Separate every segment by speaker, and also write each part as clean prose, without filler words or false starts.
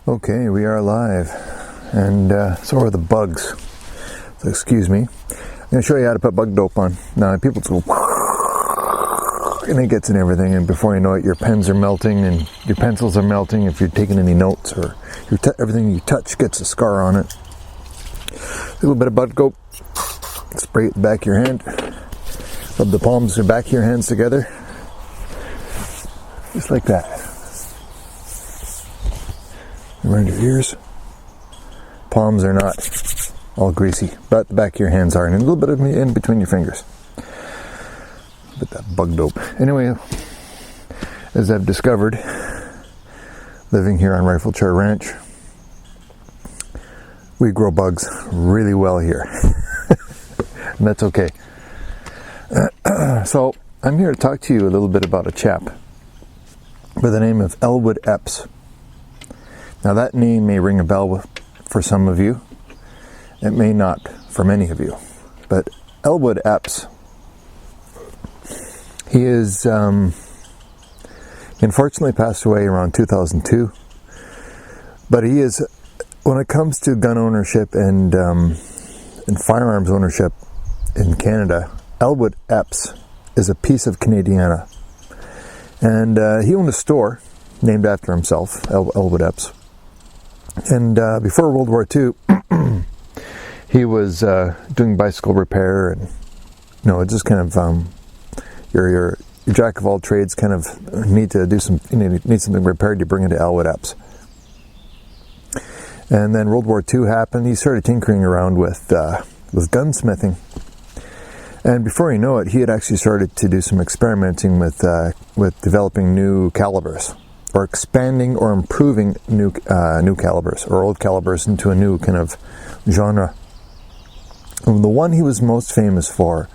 Speaker 1: Okay, we are live, and so are the bugs. So excuse me. I'm going to show you how to put bug dope on. Now, people go, and it gets in everything, and before you know it, your pens are melting, and your pencils are melting if you're taking any notes, or everything you touch gets a scar on it. A little bit of bug dope, spray it in the back of your hand, rub the palms of the back of your hands together, just like that. Around your ears. Palms are not all greasy, but the back of your hands are, and a little bit of in between your fingers. But that bug dope. Anyway, as I've discovered, living here on Riflechair Ranch, we grow bugs really well here. And that's okay. So, I'm here to talk to you a little bit about a chap by the name of Ellwood Epps. Now that name may ring a bell for some of you. It may not for many of you. But Ellwood Epps, he is unfortunately passed away around 2002. But he is, when it comes to gun ownership and firearms ownership in Canada, Ellwood Epps is a piece of Canadiana. And he owned a store named after himself, Ellwood Epps. And before World War II, he was doing bicycle repair, and just kind of your jack of all trades kind of need to do need something repaired. You bring it to Ellwood Epps. And then World War II happened. He started tinkering around with gunsmithing, and before you know it, he had actually started to do some experimenting with developing new calibers, or expanding or improving new calibers, or old calibers into a new kind of genre. And the one he was most famous for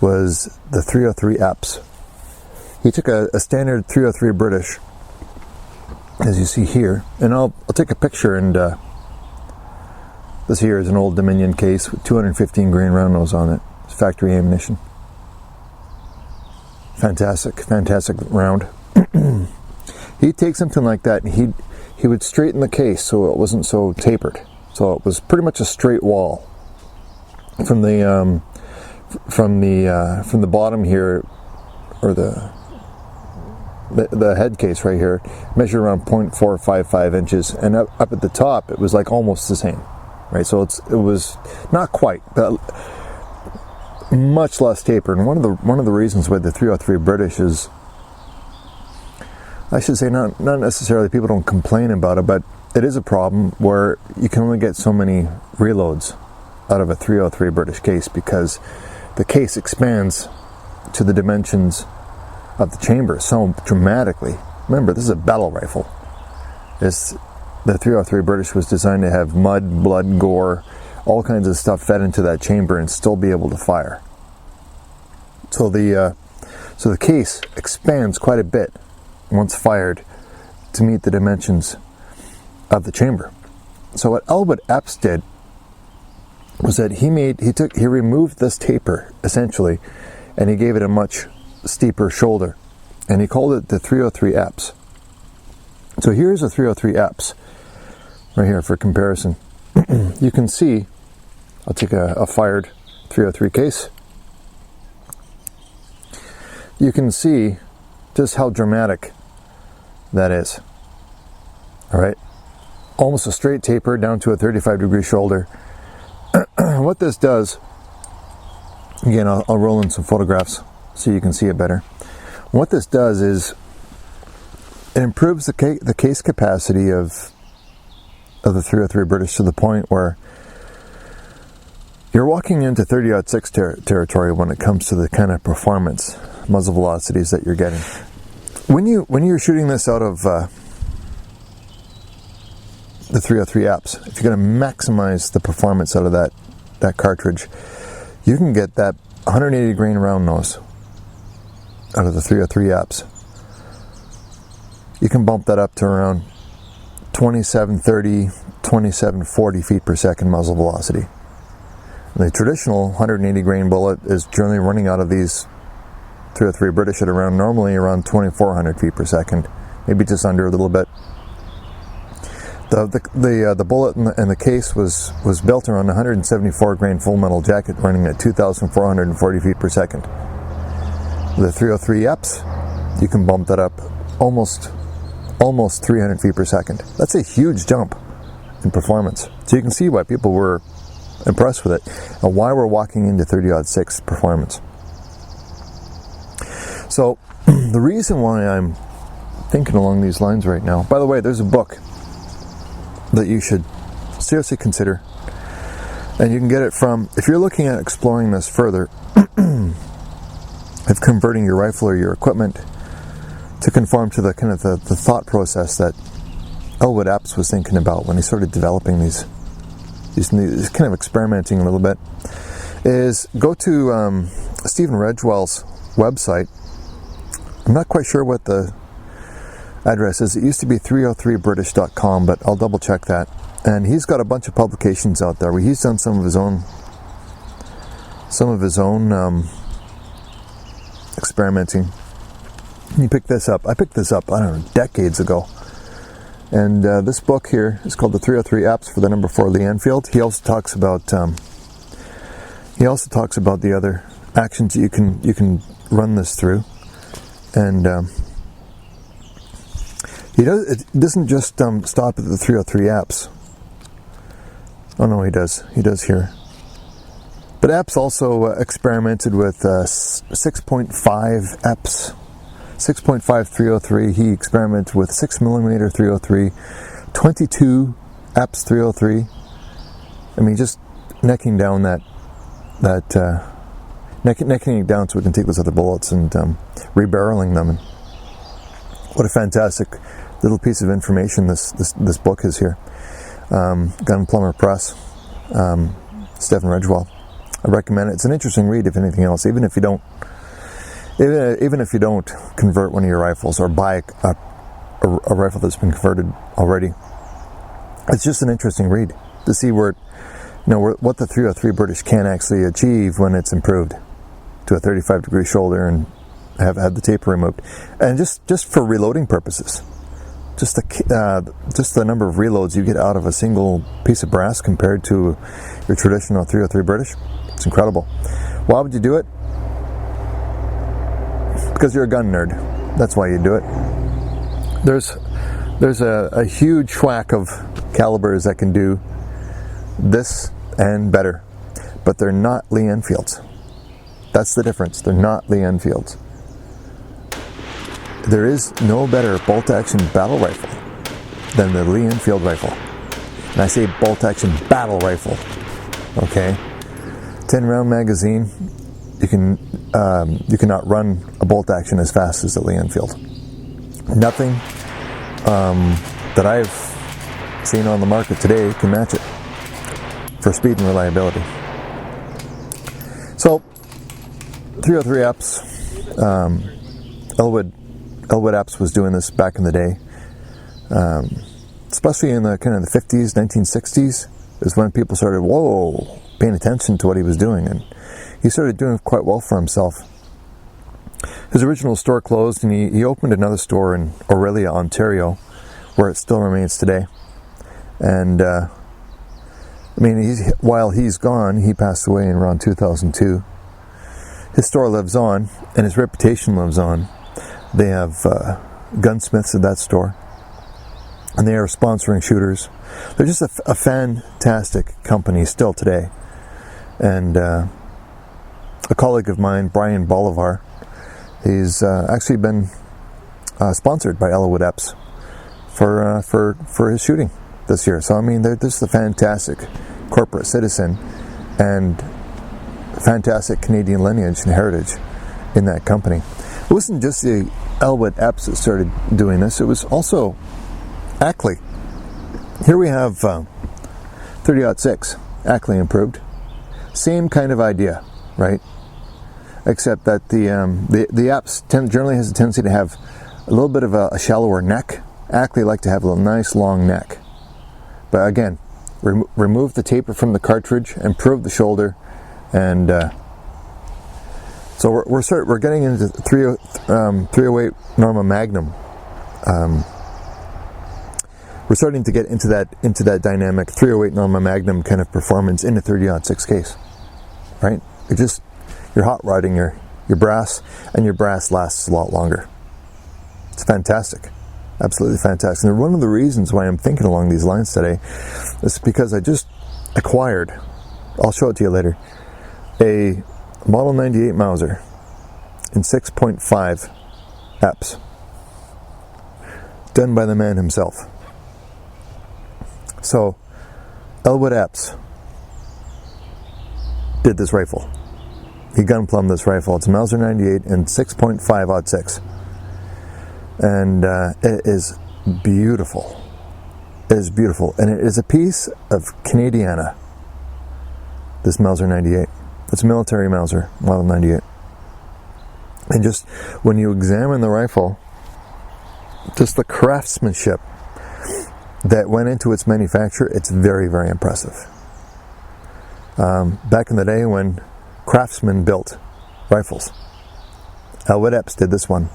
Speaker 1: was the 303 Epps. He took a standard 303 British, as you see here, and I'll take a picture, and this here is an old Dominion case with 215 grain round nose on it. It's factory ammunition. Fantastic round. He'd take something like that, and he would straighten the case so it wasn't so tapered. So it was pretty much a straight wall from the bottom here, or the head case right here, measured around 0.455 inches, and up at the top it was like almost the same, right? So it was not quite, but much less tapered. And one of the reasons why the 303 British is, I should say, not necessarily people don't complain about it, but it is a problem where you can only get so many reloads out of a 303 British case, because the case expands to the dimensions of the chamber so dramatically. Remember, this is a battle rifle. The 303 British was designed to have mud, blood, gore, all kinds of stuff fed into that chamber and still be able to fire. So the case expands quite a bit once fired to meet the dimensions of the chamber. So what Ellwood Epps did was that he removed this taper essentially, and he gave it a much steeper shoulder, and he called it the 303 Epps. So here's a 303 Epps right here for comparison. You can see, I'll take a fired 303 case. You can see just how dramatic that is. All right, almost a straight taper down to a 35-degree shoulder. What this does, again, I'll roll in some photographs so you can see it better. What this does is it improves the case capacity of the 303 British to the point where you're walking into 30-06 territory when it comes to the kind of performance, muzzle velocities that you're getting. When you're shooting this out of the 303 Epps, if you're going to maximize the performance out of that cartridge, you can get that 180 grain round nose out of the 303 Epps. You can bump that up to around 2730, 2740 feet per second muzzle velocity. The traditional 180 grain bullet is generally running out of these 303 British at normally around 2400 feet per second, maybe just under a little bit. The bullet and the case was built around 174 grain full metal jacket running at 2,440 feet per second. The 303 Epps, you can bump that up almost 300 feet per second. That's a huge jump in performance. So you can see why people were impressed with it and why we're walking into 30-06 performance. So the reason why I'm thinking along these lines right now, by the way, there's a book that you should seriously consider, and you can get it from, if you're looking at exploring this further, of converting your rifle or your equipment to conform to the kind of the thought process that Ellwood Epps was thinking about when he started developing these kind of experimenting a little bit, is go to Stephen Redgewell's website. I'm not quite sure what the address is. It used to be 303british.com, but I'll double check that. And he's got a bunch of publications out there where he's done some of his own experimenting. You pick this up. I picked this up, I don't know, decades ago. And this book here is called The 303 Epps for the number 4 Lee Enfield. He also talks about the other actions you can run this through. And it doesn't just stop at the 303 Epps. Oh no, he does here. But Epps also experimented with 6.5 Epps, 6.5 303. He experimented with 6mm 303, 22 Epps 303. I mean, just necking down necking it down so we can take those other bullets and rebarreling them. And what a fantastic little piece of information this book is here. Gun Plumber Press, Stephen Redgewell. I recommend it. It's an interesting read, if anything else. Even if you don't convert one of your rifles or buy a rifle that's been converted already, it's just an interesting read to see what the 303 British can actually achieve when it's improved to a 35-degree shoulder and have had the taper removed, and just for reloading purposes. Just the number of reloads you get out of a single piece of brass compared to your traditional 303 British, it's incredible. Why would you do it? Because you're a gun nerd. That's why you do it. There's a huge schwack of calibers that can do this and better, but they're not Lee Enfields. That's the difference. They're not Lee Enfields. There is no better bolt-action battle rifle than the Lee Enfield rifle. And I say bolt-action battle rifle. Okay? 10-round magazine. You cannot run a bolt-action as fast as the Lee Enfield. Nothing that I've seen on the market today can match it for speed and reliability. So, 303 Epps, Ellwood Epps was doing this back in the day, especially in the kind of the 50s, 1960s, is when people started, paying attention to what he was doing, and he started doing quite well for himself. His original store closed, and he opened another store in Orillia, Ontario, where it still remains today. And while he's gone, he passed away in around 2002. His store lives on, and his reputation lives on. They have gunsmiths at that store, and they are sponsoring shooters. They're just a fantastic company still today. And a colleague of mine, Bryan, Bolivar, he's actually been sponsored by Ellwood Epps for his shooting this year. So I mean, they're just a fantastic corporate citizen and fantastic Canadian lineage and heritage in that company. It wasn't just the Ellwood Epps that started doing this, it was also Ackley. Here we have 30-06, Ackley improved. Same kind of idea, right? Except that the Epps generally has a tendency to have a little bit of a shallower neck. Ackley like to have a nice long neck. But again, remove the taper from the cartridge, improve the shoulder, and so we're getting into 308 Norma Magnum we're starting to get into that dynamic 308 on my Magnum kind of performance in a 30-06 case, right? You're hot rodding your brass, and your brass lasts a lot longer. It's fantastic, absolutely fantastic. And one of the reasons why I'm thinking along these lines today is because I just acquired, I'll show it to you later, a Model 98 Mauser in 6.5 Epps, done by the man himself. So, Ellwood Epps did this rifle. He gunplumbed this rifle. It's a Mauser 98 and 6.5-06. And it is beautiful. It is beautiful. And it is a piece of Canadiana, this Mauser 98. It's a military Mauser, Model 98. And just when you examine the rifle, just the craftsmanship that went into its manufacture, it's very, very impressive. Back in the day when craftsmen built rifles, Ellwood Epps did this one.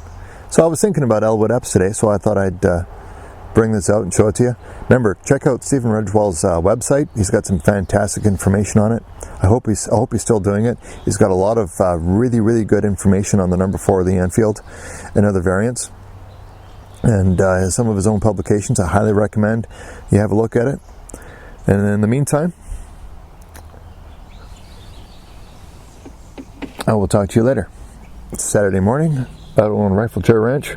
Speaker 1: So I was thinking about Ellwood Epps today, so I thought I'd bring this out and show it to you. Remember, check out Stephen Redgewell's website. He's got some fantastic information on it. I hope he's still doing it. He's got a lot of really, really good information on the number 4 of the Enfield and other variants. And some of his own publications. I highly recommend you have a look at it. And in the meantime, I will talk to you later. It's Saturday morning out on Riflechair Ranch,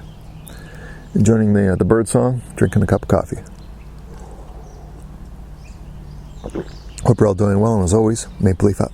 Speaker 1: enjoying the bird song, drinking a cup of coffee. Hope you're all doing well, and as always, Maple Leaf up.